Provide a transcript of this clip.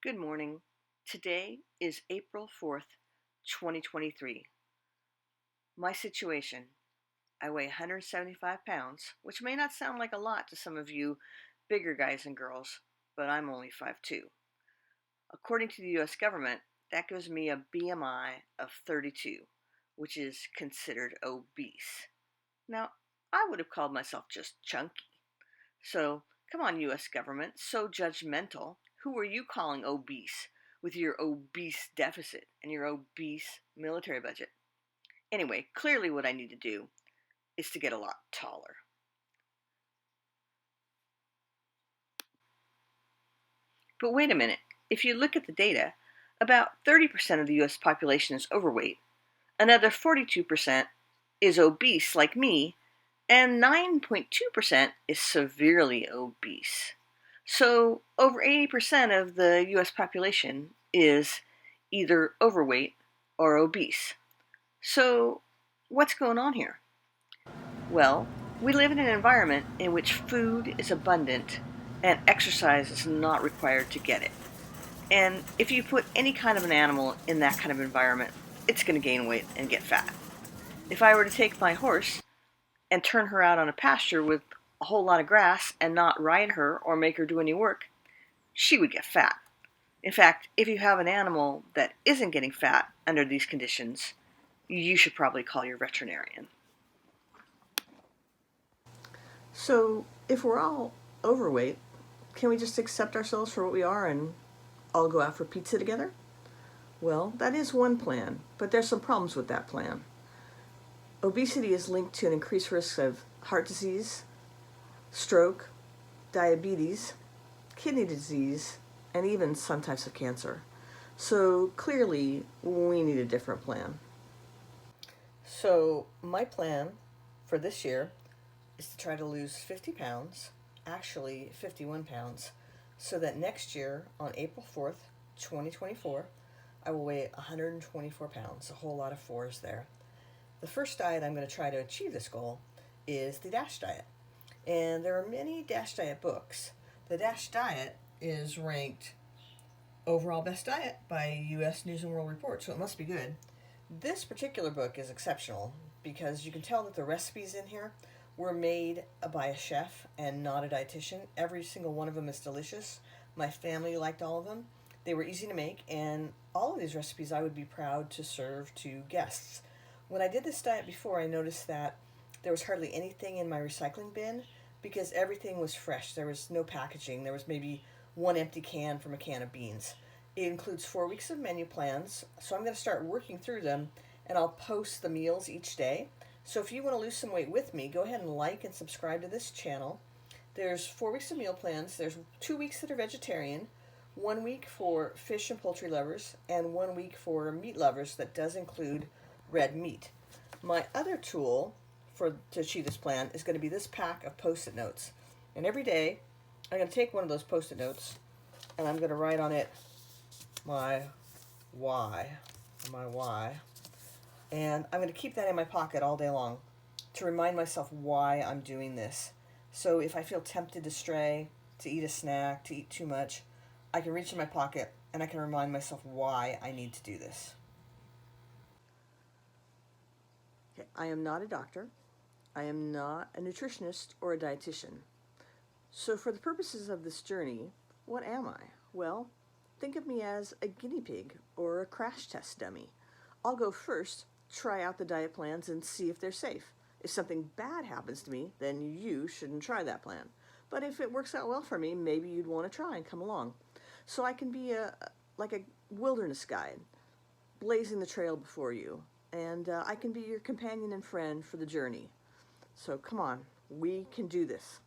Good morning. Today is April 4th, 2023. My situation: I weigh 175 pounds, which may not sound like a lot to some of you bigger guys and girls, but I'm only 5'2". According to the US government, that gives me a BMI of 32, which is considered obese. Now, I would have called myself just chunky. So, come on, US government, so judgmental. Who are you calling obese with your obese deficit and your obese military budget? Anyway, clearly what I need to do is to get a lot taller. But wait a minute. If you look at the data, about 30% of the US population is overweight, another 42% is obese like me, and 9.2% is severely obese. So over 80% of the US population is either overweight or obese. So what's going on here? Well, we live in an environment in which food is abundant and exercise is not required to get it. And if you put any kind of an animal in that kind of environment, it's going to gain weight and get fat. If I were to take my horse and turn her out on a pasture with a whole lot of grass and not ride her or make her do any work, she would get fat. In fact, if you have an animal that isn't getting fat under these conditions, you should probably call your veterinarian. So, if we're all overweight, can we just accept ourselves for what we are and all go out for pizza together? Well, that is one plan, but there's some problems with that plan. Obesity is linked to an increased risk of heart disease, stroke, diabetes, kidney disease, and even some types of cancer. So clearly, we need a different plan. So my plan for this year is to try to lose 50 pounds, actually 51 pounds, so that next year on April 4th, 2024, I will weigh 124 pounds, a whole lot of fours there. The first diet I'm going to try to achieve this goal is the DASH diet. And there are many DASH diet books. The DASH diet is ranked overall best diet by US News and World Report, so it must be good. This particular book is exceptional because you can tell that the recipes in here were made by a chef and not a dietitian. Every single one of them is delicious. My family liked all of them. They were easy to make, and all of these recipes I would be proud to serve to guests. When I did this diet before, I noticed that there was hardly anything in my recycling bin because everything was fresh. There was no packaging. There was maybe one empty can from a can of beans. It includes 4 weeks of menu plans, so I'm going to start working through them, and I'll post the meals each day. So if you want to lose some weight with me, go ahead and like and subscribe to this channel. There's 4 weeks of meal plans. There's 2 weeks that are vegetarian, 1 week for fish and poultry lovers, and 1 week for meat lovers that does include red meat. My other tool to achieve this plan is going to be this pack of Post-it notes. And every day, I'm going to take one of those Post-it notes, and I'm going to write on it my why, and I'm going to keep that in my pocket all day long to remind myself why I'm doing this. So if I feel tempted to stray, to eat a snack, to eat too much, I can reach in my pocket and I can remind myself why I need to do this. Okay, I am not a doctor. I am not a nutritionist or a dietitian. So for the purposes of this journey, what am I? Well, think of me as a guinea pig or a crash test dummy. I'll go first, try out the diet plans, and see if they're safe. If something bad happens to me, then you shouldn't try that plan. But if it works out well for me, maybe you'd want to try and come along. So I can be like a wilderness guide, blazing the trail before you, and I can be your companion and friend for the journey. So come on, we can do this.